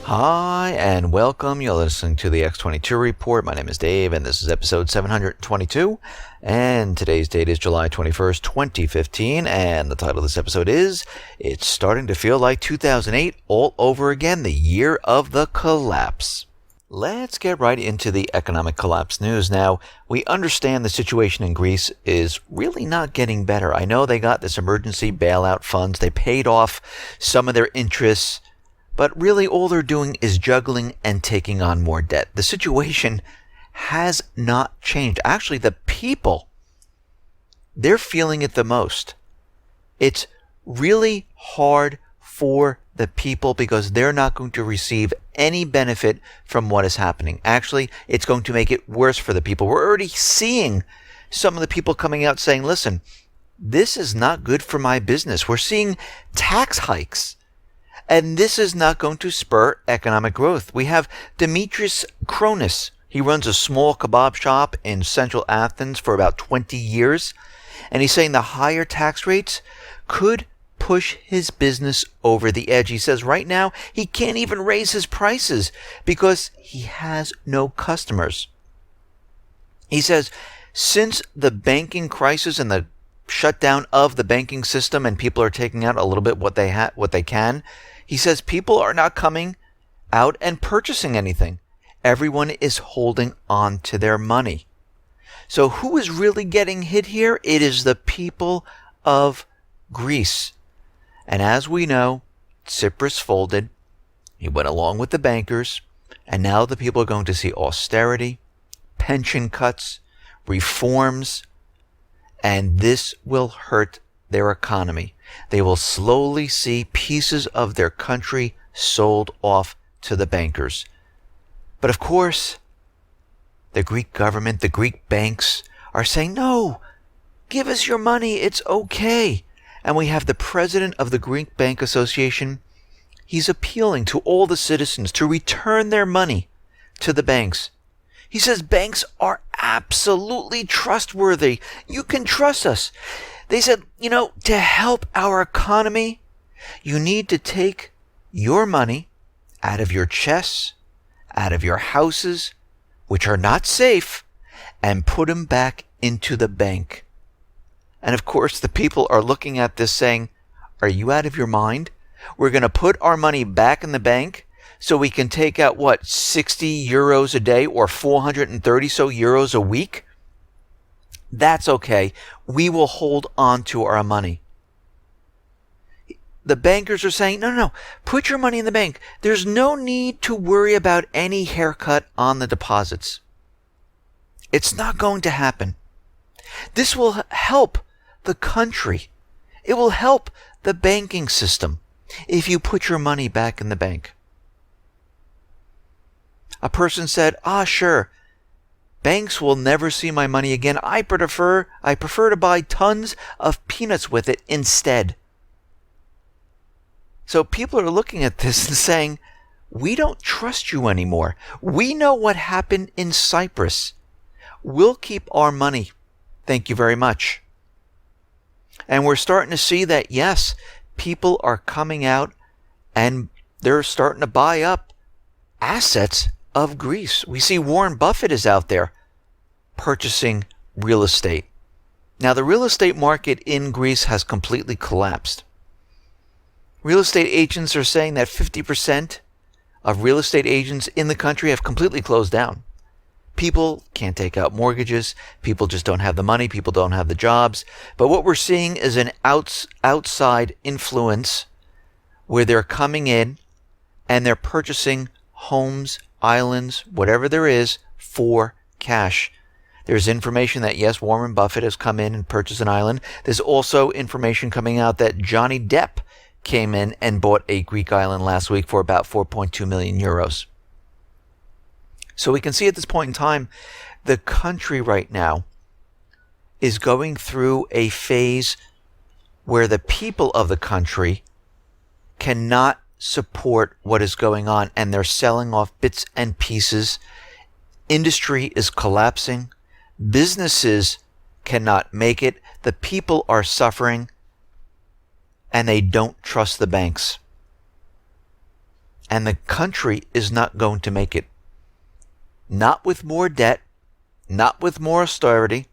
Hi, and welcome. You're listening to the X22 Report. My name is Dave, and this is episode 722. And today's date is July 21st, 2015. And the title of this episode is, It's Starting to Feel Like 2008 All Over Again, the Year of the Collapse. Let's get right into the economic collapse news. Now, we understand the situation in Greece is really not getting better. I know they got this emergency bailout funds. They paid off some of their interests. But really all they're doing is juggling and taking on more debt. The situation has not changed. Actually, the people, they're feeling it the most. It's really hard for the people because they're not going to receive any benefit from what is happening. Actually, it's going to make it worse for the people. We're already seeing some of the people coming out saying, listen, this is not good for my business. We're seeing tax hikes. And this is not going to spur economic growth. We have Dimitris Kronis. He runs a small kebab shop in central Athens for about 20 years. And he's saying the higher tax rates could push his business over the edge. He says right now he can't even raise his prices because he has no customers. He says since the banking crisis and the shutdown of the banking system and people are taking out a little bit what they can, he says people are not coming out and purchasing anything. Everyone is holding on to their money. So who is really getting hit here? It is the people of Greece. And as we know, Tspiras folded. He went along with the bankers. And now the people are going to see austerity, pension cuts, reforms. And this will hurt their economy. They will slowly see pieces of their country sold off to the bankers. But of course, the Greek government, the Greek banks are saying, no, give us your money, it's okay. And we have the president of the Greek Bank Association. He's appealing to all the citizens to return their money to the banks. He says banks are absolutely trustworthy. You can trust us. They said, to help our economy, you need to take your money out of your chests, out of your houses, which are not safe, and put them back into the bank. And of course, the people are looking at this saying, are you out of your mind? We're going to put our money back in the bank so we can take out, 60 euros a day or 430 so euros a week? That's okay. We will hold on to our money. The bankers are saying, no, put your money in the bank. There's no need to worry about any haircut on the deposits. It's not going to happen. This will help the country. It will help the banking system if you put your money back in the bank. A person said, sure. Banks will never see my money again. I prefer to buy tons of peanuts with it instead. So people are looking at this and saying, we don't trust you anymore. We know what happened in Cyprus. We'll keep our money. Thank you very much. And we're starting to see that, yes, people are coming out and they're starting to buy up assets of Greece. We see Warren Buffett is out there purchasing real estate. Now, the real estate market in Greece has completely collapsed. Real estate agents are saying that 50% of real estate agents in the country have completely closed down. People can't take out mortgages. People just don't have the money. People don't have the jobs. But what we're seeing is an outside influence where they're coming in and they're purchasing homes, islands, whatever there is, for cash. There's information that, yes, Warren Buffett has come in and purchased an island. There's also information coming out that Johnny Depp came in and bought a Greek island last week for about 4.2 million euros. So we can see at this point in time, the country right now is going through a phase where the people of the country cannot support what is going on, and they're selling off bits and pieces. Industry is collapsing. Businesses cannot make it. The people are suffering, and they don't trust the banks. And the country is not going to make it. Not with more debt, not with more austerity.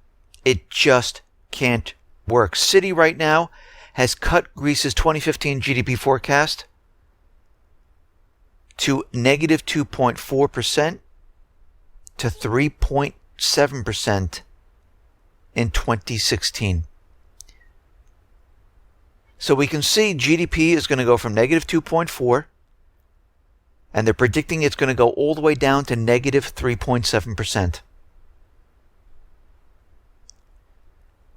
It just can't work. Citi right now has cut Greece's 2015 GDP forecast to negative 2.4% to 3.7% in 2016. So we can see GDP is going to go from negative 2.4, and they're predicting it's going to go all the way down to negative 3.7%.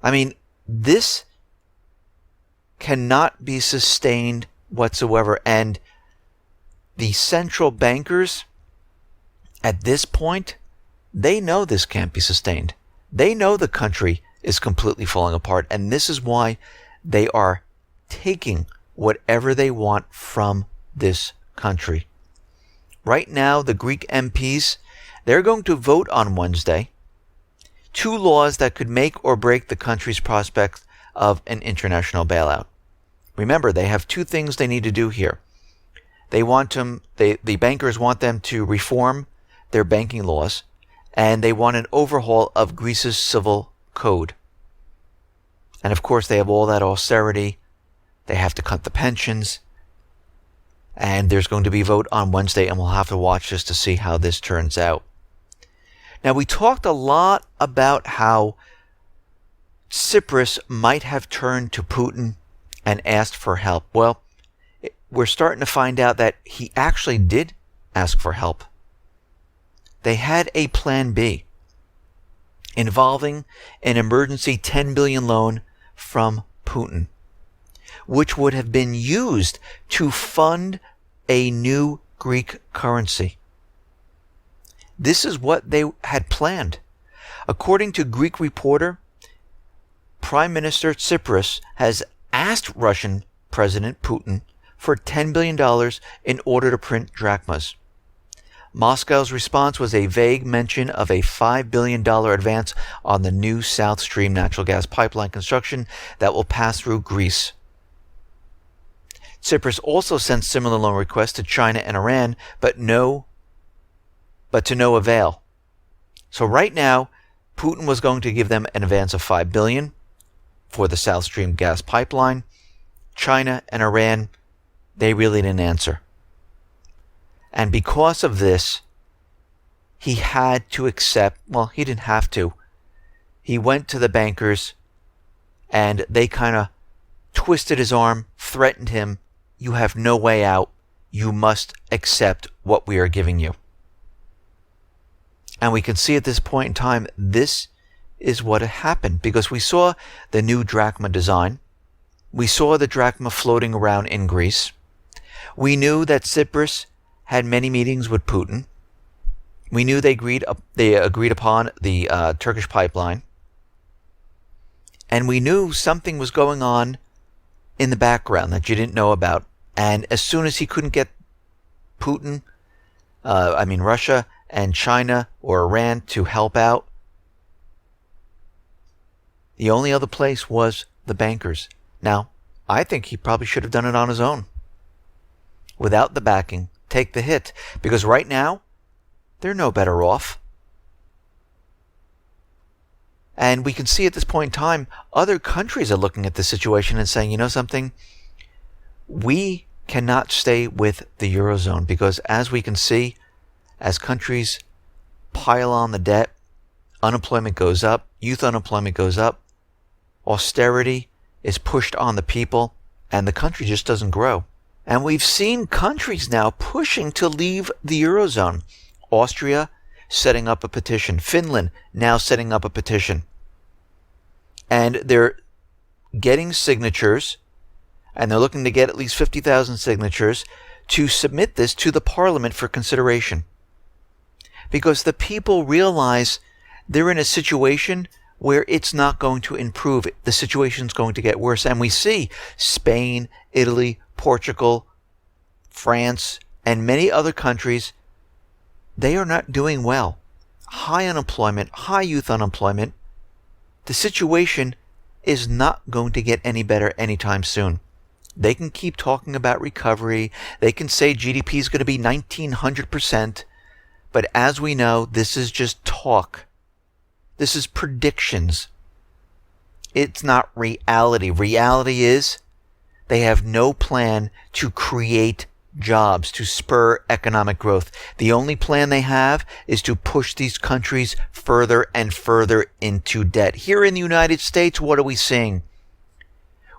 I mean, this cannot be sustained whatsoever. And the central bankers at this point, they know this can't be sustained. They know the country is completely falling apart. And this is why they are taking whatever they want from this country. Right now, the Greek MPs, they're going to vote on Wednesday 2 laws that could make or break the country's prospect of an international bailout. Remember, they have 2 things they need to do here. The bankers want them to reform their banking laws, and they want an overhaul of Greece's civil code. And of course, they have all that austerity. They have to cut the pensions. And there's going to be a vote on Wednesday, and we'll have to watch this to see how this turns out. Now, we talked a lot about how Tspiras might have turned to Putin and asked for help. Well, we're starting to find out that he actually did ask for help. They had a plan B involving an emergency 10 billion loan from Putin, which would have been used to fund a new Greek currency. This is what they had planned. According to Greek Reporter, Prime Minister Tspiras has asked Russian President Putin for $10 billion in order to print drachmas. Moscow's response was a vague mention of a $5 billion advance on the new South Stream natural gas pipeline construction that will pass through Greece. Tspiras also sent similar loan requests to China and Iran, but to no avail. So right now, Putin was going to give them an advance of $5 billion for the South Stream gas pipeline. China and Iran, they really didn't answer. And because of this, he had to accept, well, he didn't have to. He went to the bankers and they kind of twisted his arm, threatened him. You have no way out. You must accept what we are giving you. And we can see at this point in time, this is what happened, because we saw the new Drachma design. We saw the Drachma floating around in Greece. We knew that Tspiras had many meetings with Putin. We knew they agreed upon the Turkish pipeline. And we knew something was going on in the background that you didn't know about. And as soon as he couldn't get Russia and China or Iran to help out, the only other place was the bankers. Now, I think he probably should have done it on his own, without the backing. Take the hit, because right now they're no better off. And we can see at this point in time, other countries are looking at the situation and saying, you know something, we cannot stay with the Eurozone, because as we can see, as countries pile on the debt, unemployment goes up, youth unemployment goes up, austerity is pushed on the people, and the country just doesn't grow. And we've seen countries now pushing to leave the Eurozone. Austria setting up a petition. Finland now setting up a petition. And they're getting signatures, and they're looking to get at least 50,000 signatures to submit this to the parliament for consideration. Because the people realize they're in a situation where it's not going to improve. The situation's going to get worse. And we see Spain, Italy, Portugal, France, and many other countries, they are not doing well. High unemployment, high youth unemployment. The situation is not going to get any better anytime soon. They can keep talking about recovery. They can say GDP is going to be 1,900%. But as we know, this is just talk. This is predictions. It's not reality. Reality is they have no plan to create jobs, to spur economic growth. The only plan they have is to push these countries further and further into debt. Here in the United States, what are we seeing?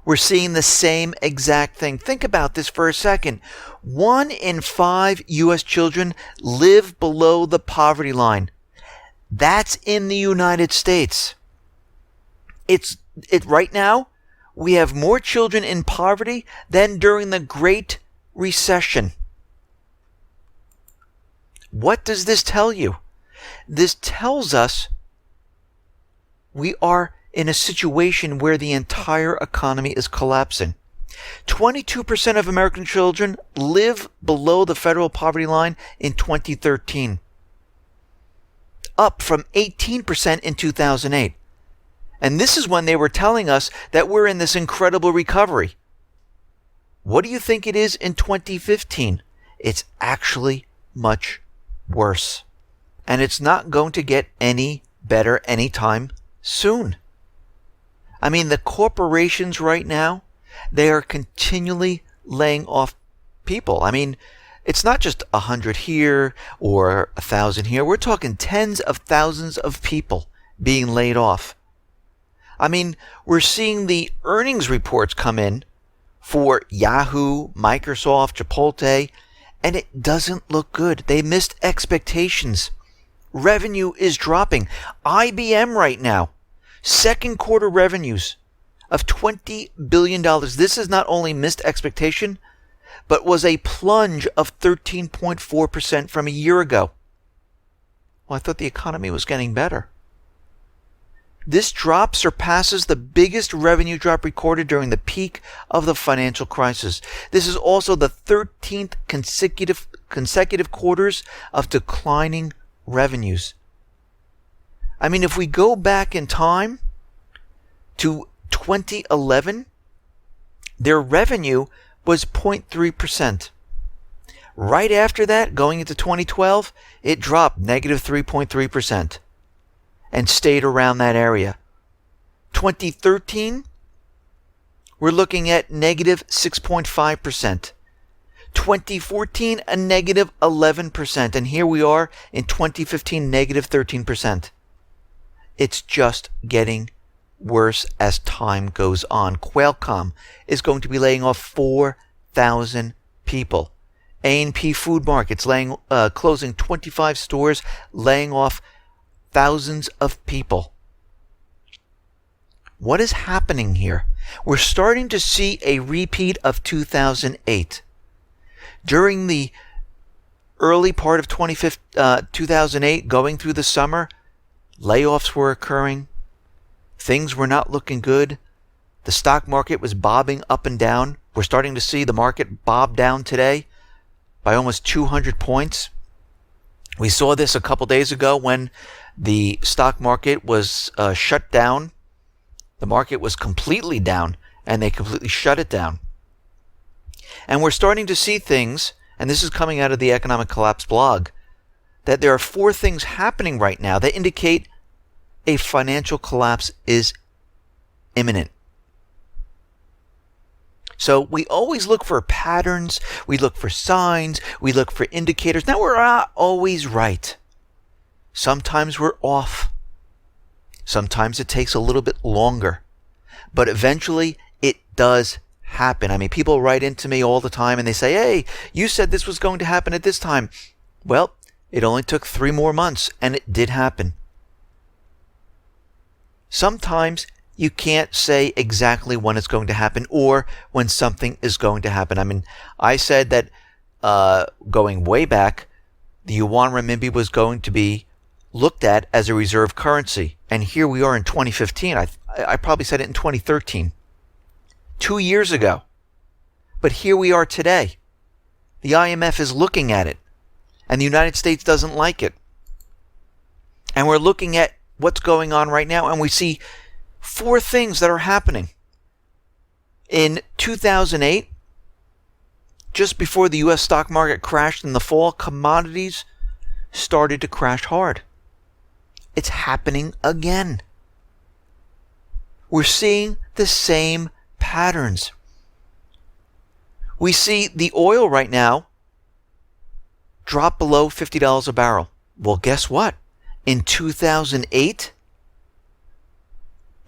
We're seeing the same exact thing. Think about this for a second. 1 in 5 U.S. children live below the poverty line. That's in the United States. Right now, we have more children in poverty than during the Great Recession. What does this tell you? This tells us we are in a situation where the entire economy is collapsing. 22% of American children live below the federal poverty line in 2013, up from 18% in 2008. And this is when they were telling us that we're in this incredible recovery. What do you think it is in 2015? It's actually much worse. And it's not going to get any better anytime soon. I mean, the corporations right now, they are continually laying off people. I mean, it's not just 100 here or 1,000 here. We're talking tens of thousands of people being laid off. I mean, we're seeing the earnings reports come in for Yahoo, Microsoft, Chipotle, and it doesn't look good. They missed expectations. Revenue is dropping. IBM right now, second quarter revenues of $20 billion. This is not only missed expectation, but was a plunge of 13.4% from a year ago. Well, I thought the economy was getting better. This drop surpasses the biggest revenue drop recorded during the peak of the financial crisis. This is also the 13th consecutive quarters of declining revenues. I mean, if we go back in time to 2011, their revenue was 0.3%. Right after that, going into 2012, it dropped negative 3.3%. And stayed around that area. 2013, we're looking at negative 6.5%. 2014, a negative 11%. And here we are in 2015, negative 13%. It's just getting worse as time goes on. Qualcomm is going to be laying off 4,000 people. A&P Food Markets closing 25 stores, laying off thousands of people. What is happening here? We're starting to see a repeat of 2008. During the early part of 2008, going through the summer, layoffs were occurring. Things were not looking good. The stock market was bobbing up and down. We're starting to see the market bob down today by almost 200 points. We saw this a couple days ago when the stock market was shut down. The market was completely down, and they completely shut it down. And we're starting to see things, and this is coming out of the Economic Collapse blog, that there are 4 things happening right now that indicate a financial collapse is imminent. So we always look for patterns, we look for signs, we look for indicators. Now, we're not always right. Sometimes we're off. Sometimes it takes a little bit longer. But eventually, it does happen. I mean, people write into me all the time and they say, hey, you said this was going to happen at this time. Well, it only took 3 more months, and it did happen. Sometimes you can't say exactly when it's going to happen or when something is going to happen. I mean, I said that going way back, the yuan renminbi was going to be looked at as a reserve currency. And here we are in 2015. I probably said it in 2013. 2 years ago. But here we are today. The IMF is looking at it. And the United States doesn't like it. And we're looking at what's going on right now, and we see 4 things that are happening In 2008, just before the U.S. stock market crashed in the fall, commodities started to crash hard. It's happening again. We're seeing the same patterns. We see the oil right now drop below $50 a barrel. Well, guess what? In 2008,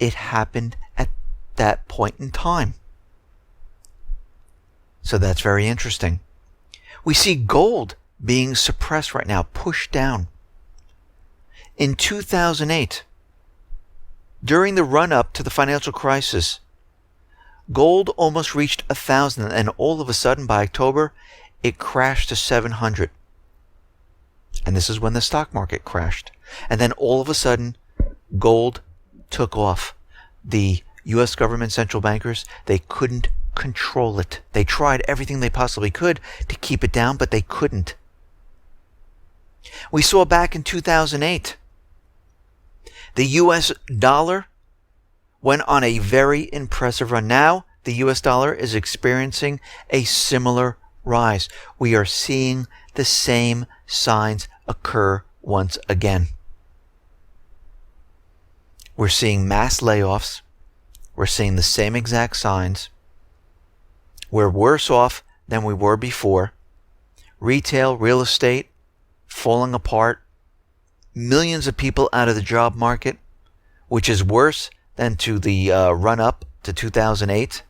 it happened at that point in time. So that's very interesting. We see gold being suppressed right now, pushed down. In 2008, during the run-up to the financial crisis, gold almost reached 1,000, and all of a sudden by October, it crashed to 700. And this is when the stock market crashed. And then all of a sudden, gold took off. The U.S. government central bankers, they couldn't control it. They tried everything they possibly could to keep it down, but they couldn't. We saw back in 2008, the U.S. dollar went on a very impressive run. Now, the U.S. dollar is experiencing a similar rise. We are seeing the same signs occur once again. We're seeing mass layoffs. We're seeing the same exact signs. We're worse off than we were before. Retail, real estate, falling apart. Millions of people out of the job market, which is worse than to the run-up to 2008.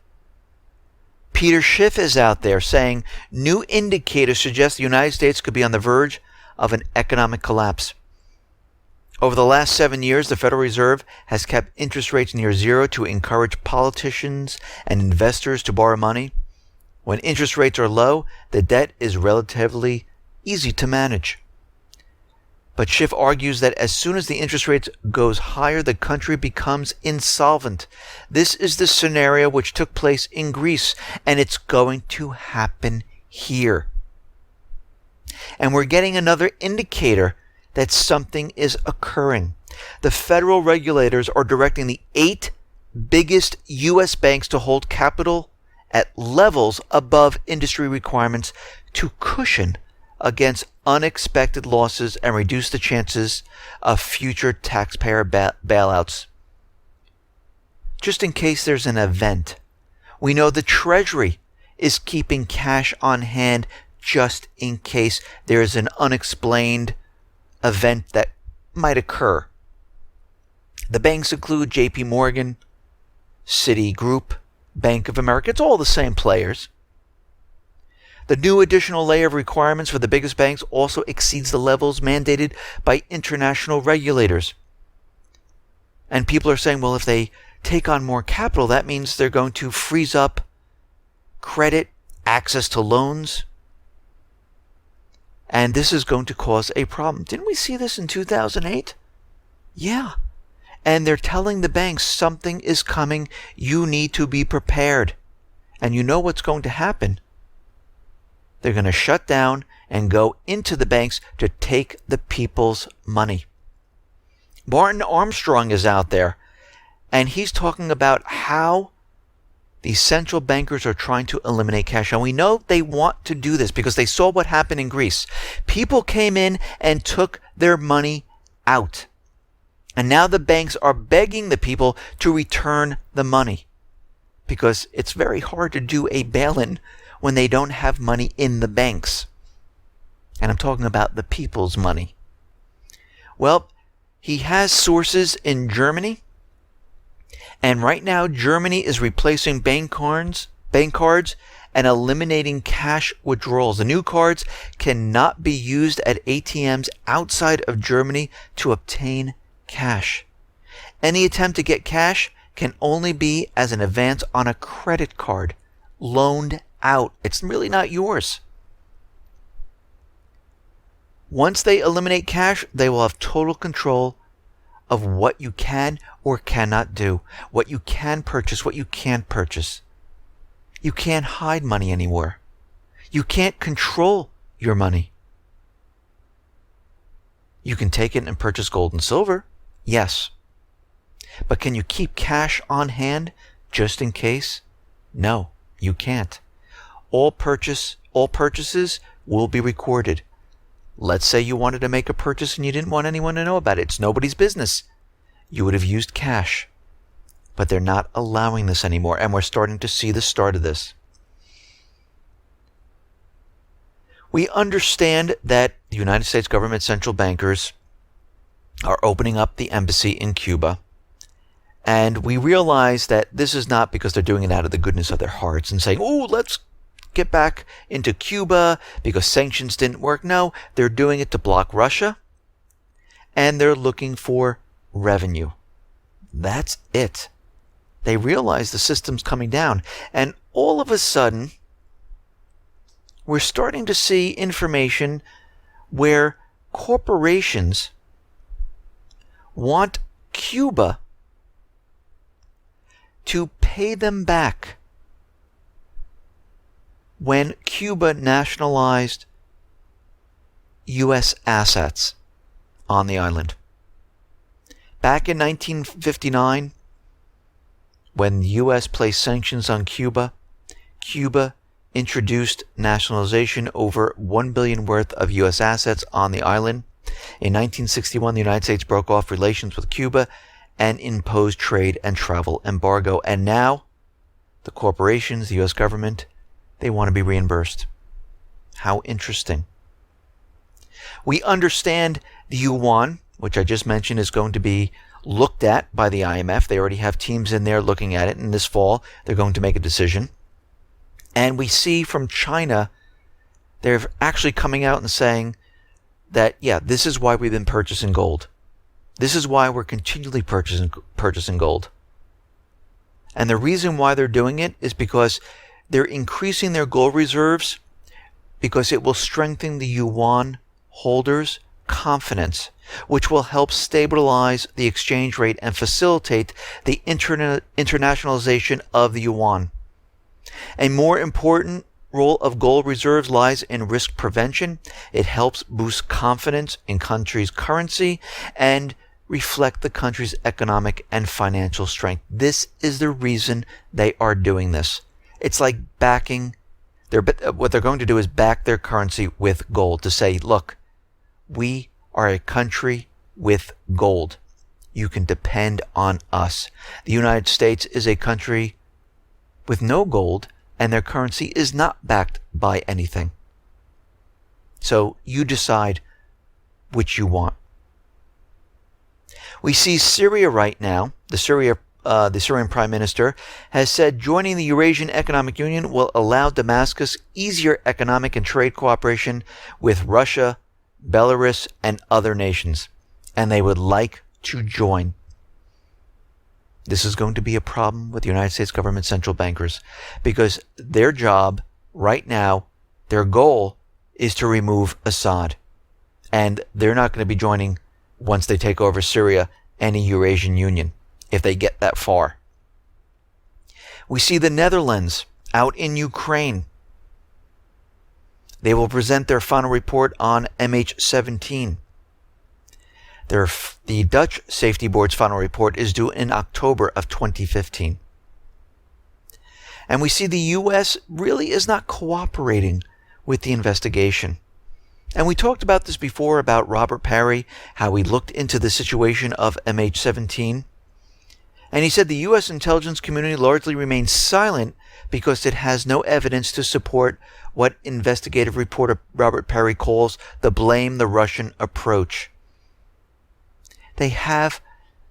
Peter Schiff is out there saying new indicators suggest the United States could be on the verge of an economic collapse. Over the last 7 years, the Federal Reserve has kept interest rates near zero to encourage politicians and investors to borrow money. When interest rates are low, the debt is relatively easy to manage. But Schiff argues that as soon as the interest rates goes higher, the country becomes insolvent. This is the scenario which took place in Greece, and it's going to happen here. And we're getting another indicator that something is occurring. The federal regulators are directing the 8 biggest U.S. banks to hold capital at levels above industry requirements to cushion against unexpected losses and reduce the chances of future taxpayer bailouts. Just in case there's an event, we know the Treasury is keeping cash on hand just in case there is an unexplained event that might occur. The banks include JP Morgan, Citigroup, Bank of America. It's all the same players. The new additional layer of requirements for the biggest banks also exceeds the levels mandated by international regulators. And people are saying, well, if they take on more capital, that means they're going to freeze up credit, access to loans. And this is going to cause a problem. Didn't we see this in 2008? Yeah. And they're telling the banks something is coming. You need to be prepared. And you know what's going to happen. They're going to shut down and go into the banks to take the people's money. Martin Armstrong is out there, and he's talking about how the central bankers are trying to eliminate cash. And we know they want to do this because they saw what happened in Greece. People came in and took their money out. And now the banks are begging the people to return the money because it's very hard to do a bail-in when they don't have money in the banks. And I'm talking about the people's money. Well, he has sources in Germany. And right now, Germany is replacing bank cards and eliminating cash withdrawals. The new cards cannot be used at ATMs outside of Germany to obtain cash. Any attempt to get cash can only be as an advance on a credit card, loaned out. It's really not yours. Once they eliminate cash, they will have total control of what you can or cannot do, what you can purchase, what you can't purchase. You can't hide money anymore. You can't control your money. You can take it and purchase gold and silver, yes. But can you keep cash on hand just in case? No, you can't. All purchases will be recorded. Let's say you wanted to make a purchase and you didn't want anyone to know about it. It's nobody's business. You would have used cash. But they're not allowing this anymore, and we're starting to see the start of this. We understand that the United States government central bankers are opening up the embassy in Cuba, and we realize that this is not because they're doing it out of the goodness of their hearts and saying, oh, let's get back into Cuba because sanctions didn't work. No, they're doing it to block Russia, and they're looking for revenue. That's it. They realize the system's coming down, and all of a sudden, we're starting to see information where corporations want Cuba to pay them back when Cuba nationalized U.S. assets on the island. Back in 1959, when the U.S. placed sanctions on Cuba, Cuba introduced nationalization over $1 billion worth of U.S. assets on the island. In 1961, the United States broke off relations with Cuba and imposed trade and travel embargo. And now, the corporations, the U.S. government, they want to be reimbursed. How interesting. We understand the yuan, which I just mentioned, is going to be looked at by the IMF. They already have teams in there looking at it, and this fall they're going to make a decision. And we see from China, they're actually coming out and saying that, yeah, this is why we've been purchasing gold. This is why we're continually purchasing gold. And the reason why they're doing it is because they're increasing their gold reserves because it will strengthen the yuan holders' confidence, which will help stabilize the exchange rate and facilitate the internationalization of the yuan. A more important role of gold reserves lies in risk prevention. It helps boost confidence in countries' currency and reflect the country's economic and financial strength. This is the reason they are doing this. It's like what they're going to do is back their currency with gold to say, look, we are a country with gold. You can depend on us. The United States is a country with no gold, and their currency is not backed by anything. So you decide which you want. We see Syria right now. The Syrian Prime Minister has said joining the Eurasian Economic Union will allow Damascus easier economic and trade cooperation with Russia, Belarus, and other nations. And they would like to join. This is going to be a problem with the United States government central bankers because their job right now, their goal is to remove Assad. And they're not going to be joining, once they take over Syria, any Eurasian Union, if they get that far. We see the Netherlands out in Ukraine. They will present their final report on MH17. The Dutch Safety Board's final report is due in October of 2015. And we see the U.S. really is not cooperating with the investigation. And we talked about this before about Robert Parry, how he looked into the situation of MH17. And he said the U.S. intelligence community largely remains silent because it has no evidence to support what investigative reporter Robert Parry calls the blame the Russian approach. They have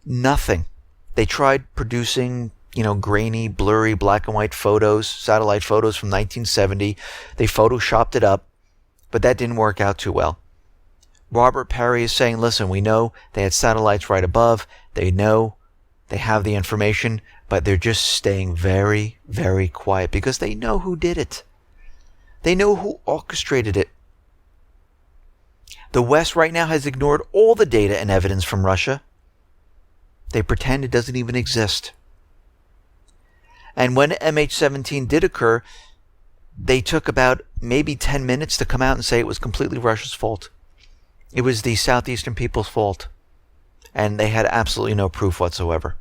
nothing. They tried producing, grainy, blurry, black and white photos, satellite photos from 1970. They photoshopped it up, but that didn't work out too well. Robert Parry is saying, listen, we know they had satellites right above. They know they have the information, but they're just staying very, very quiet because they know who did it. They know who orchestrated it. The West right now has ignored all the data and evidence from Russia. They pretend it doesn't even exist. And when MH17 did occur, they took about maybe 10 minutes to come out and say it was completely Russia's fault. It was the southeastern people's fault. And they had absolutely no proof whatsoever.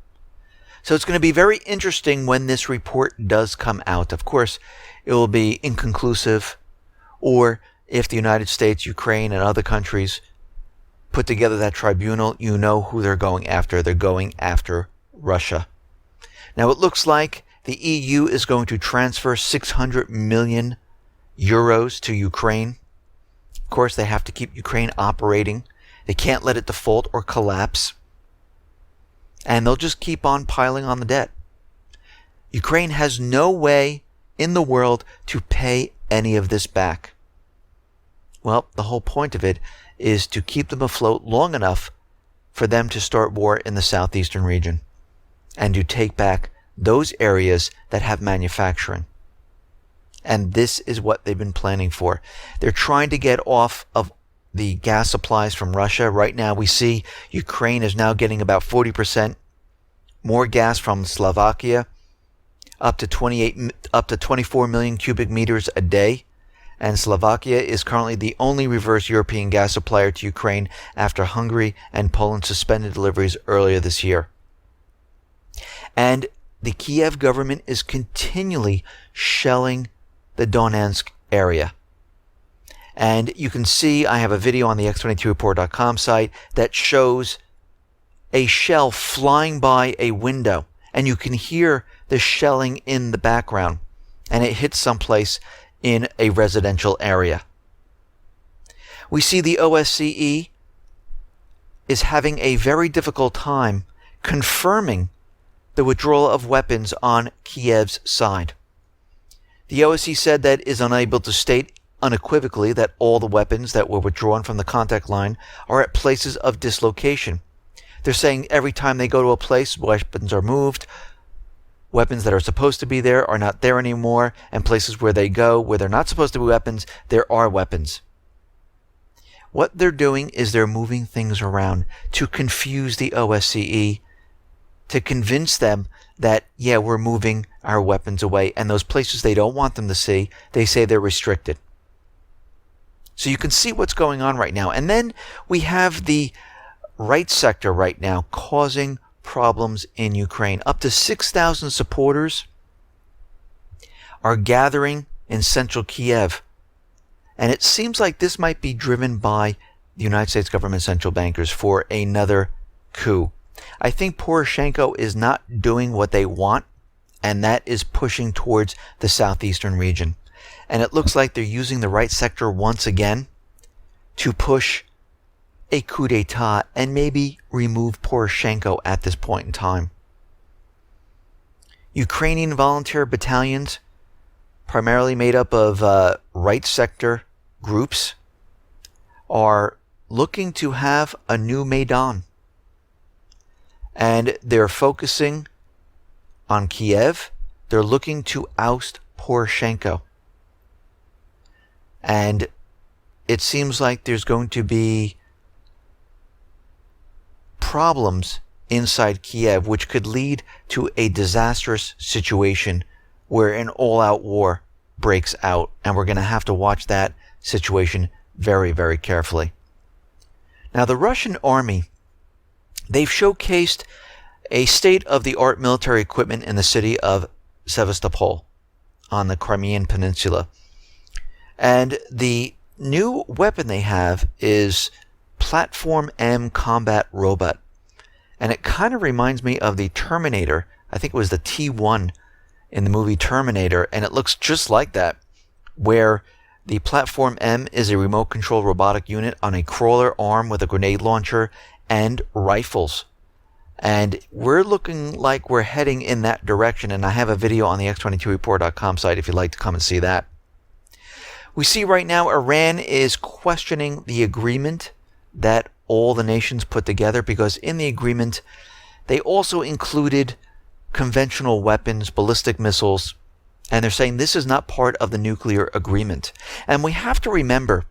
So it's going to be very interesting when this report does come out. Of course, it will be inconclusive, or if the United States, Ukraine, and other countries put together that tribunal, you know who they're going after. They're going after Russia. Now, it looks like the EU is going to transfer 600 million euros to Ukraine. Of course, they have to keep Ukraine operating. They can't let it default or collapse. And they'll just keep on piling on the debt. Ukraine has no way in the world to pay any of this back. Well, the whole point of it is to keep them afloat long enough for them to start war in the southeastern region and to take back those areas that have manufacturing. And this is what they've been planning for. They're trying to get off of the gas supplies from Russia. Right now we see Ukraine is now getting about 40% more gas from Slovakia, up to 24 million cubic meters a day. And Slovakia is currently the only reverse European gas supplier to Ukraine after Hungary and Poland suspended deliveries earlier this year. And the Kiev government is continually shelling the Donetsk area. And you can see, I have a video on the X22Report.com site that shows a shell flying by a window. And you can hear the shelling in the background. And it hits someplace in a residential area. We see the OSCE is having a very difficult time confirming the withdrawal of weapons on Kiev's side. The OSCE said that it is unable to state unequivocally that all the weapons that were withdrawn from the contact line are at places of dislocation. They're saying every time they go to a place, weapons are moved. Weapons that are supposed to be there are not there anymore, and places where they go, where they're not supposed to be weapons, there are weapons. What they're doing is they're moving things around to confuse the OSCE, to convince them that, yeah, we're moving our weapons away, and those places they don't want them to see, they say they're restricted. So you can see what's going on right now. And then we have the right sector right now causing problems in Ukraine. Up to 6,000 supporters are gathering in central Kiev. And it seems like this might be driven by the United States government central bankers for another coup. I think Poroshenko is not doing what they want, and that is pushing towards the southeastern region. And it looks like they're using the right sector once again to push a coup d'etat and maybe remove Poroshenko at this point in time. Ukrainian volunteer battalions, primarily made up of right sector groups, are looking to have a new Maidan. And they're focusing on Kiev. They're looking to oust Poroshenko. And it seems like there's going to be problems inside Kiev, which could lead to a disastrous situation where an all-out war breaks out. And we're going to have to watch that situation very, very carefully. Now, the Russian army, they've showcased a state-of-the-art military equipment in the city of Sevastopol on the Crimean Peninsula. And the new weapon they have is Platform M combat robot. And it kind of reminds me of the Terminator. I think it was the T1 in the movie Terminator. And it looks just like that, where the Platform M is a remote control robotic unit on a crawler arm with a grenade launcher and rifles. And we're looking like we're heading in that direction. And I have a video on the X22Report.com site if you'd like to come and see that. We see right now Iran is questioning the agreement that all the nations put together, because in the agreement they also included conventional weapons, ballistic missiles, and they're saying this is not part of the nuclear agreement. And we have to remember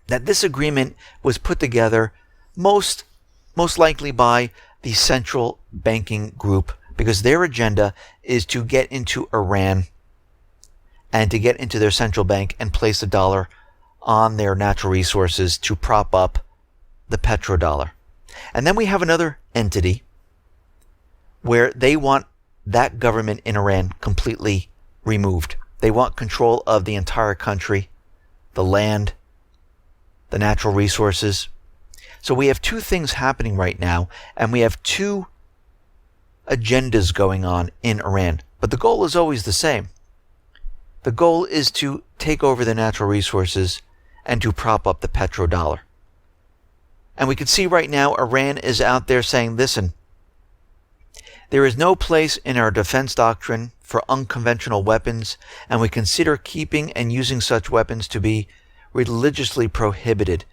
that this agreement was put together most likely by the central banking group, because their agenda is to get into Iran and to get into their central bank and place the dollar on their natural resources to prop up the petrodollar. And then we have another entity where they want that government in Iran completely removed. They want control of the entire country, the land, the natural resources. So we have two things happening right now, and we have two agendas going on in Iran. But the goal is always the same. The goal is to take over the natural resources and to prop up the petrodollar. And we can see right now Iran is out there saying, listen, there is no place in our defense doctrine for unconventional weapons, and we consider keeping and using such weapons to be religiously prohibited.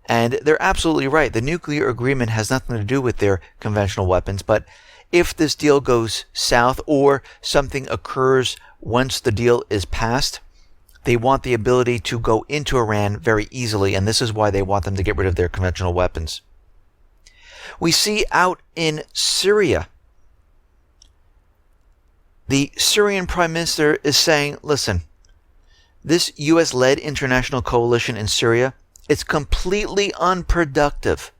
And they're absolutely right. The nuclear agreement has nothing to do with their conventional weapons, but if this deal goes south or something occurs once the deal is passed, they want the ability to go into Iran very easily, and this is why they want them to get rid of their conventional weapons. We see out in Syria, the Syrian Prime Minister is saying, listen, this U.S.-led international coalition in Syria is completely unproductive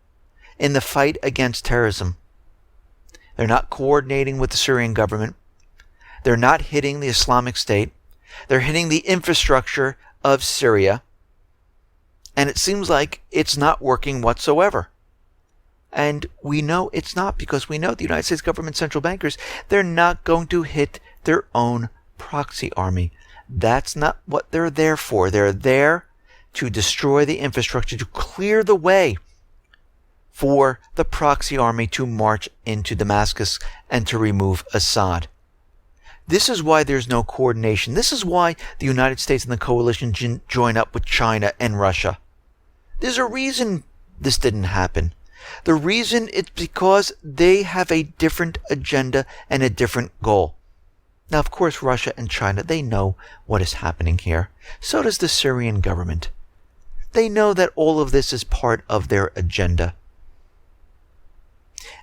in the fight against terrorism. They're not coordinating with the Syrian government. They're not hitting the Islamic State. They're hitting the infrastructure of Syria. And it seems like it's not working whatsoever. And we know it's not, because we know the United States government central bankers, they're not going to hit their own proxy army. That's not what they're there for. They're there to destroy the infrastructure, to clear the way for the proxy army to march into Damascus and to remove Assad. This is why there's no coordination. This is why the United States and the coalition join up with China and Russia. There's a reason this didn't happen. The reason is because they have a different agenda and a different goal. Now, of course, Russia and China, they know what is happening here. So does the Syrian government. They know that all of this is part of their agenda.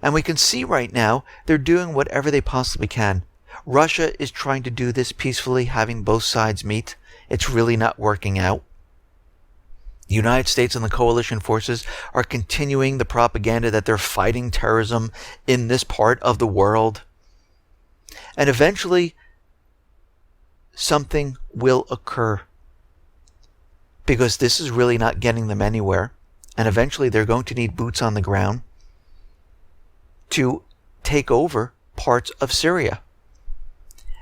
And we can see right now they're doing whatever they possibly can. Russia is trying to do this peacefully, having both sides meet. It's really not working out. The United States and the coalition forces are continuing the propaganda that they're fighting terrorism in this part of the world. And eventually, something will occur, because this is really not getting them anywhere. And eventually, they're going to need boots on the ground to take over parts of Syria.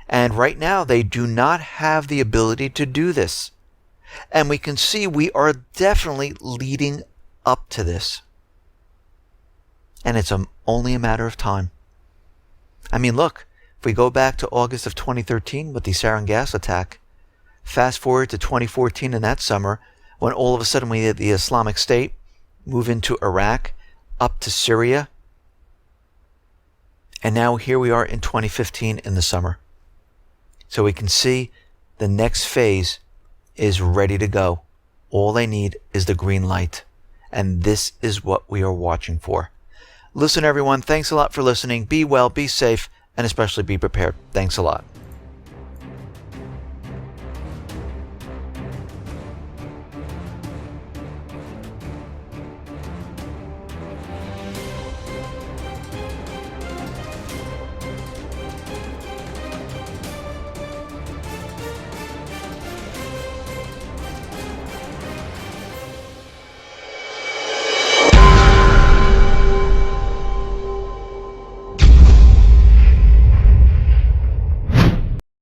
And right now, they do not have the ability to do this. And we can see we are definitely leading up to this. And it's only a matter of time. I mean, look, if we go back to August of 2013 with the sarin gas attack, fast forward to 2014 in that summer, when all of a sudden we had the Islamic State move into Iraq, up to Syria. And now here we are in 2015 in the summer. So we can see the next phase is ready to go. All they need is the green light. And this is what we are watching for. Listen, everyone, thanks a lot for listening. Be well, be safe, and especially be prepared. Thanks a lot.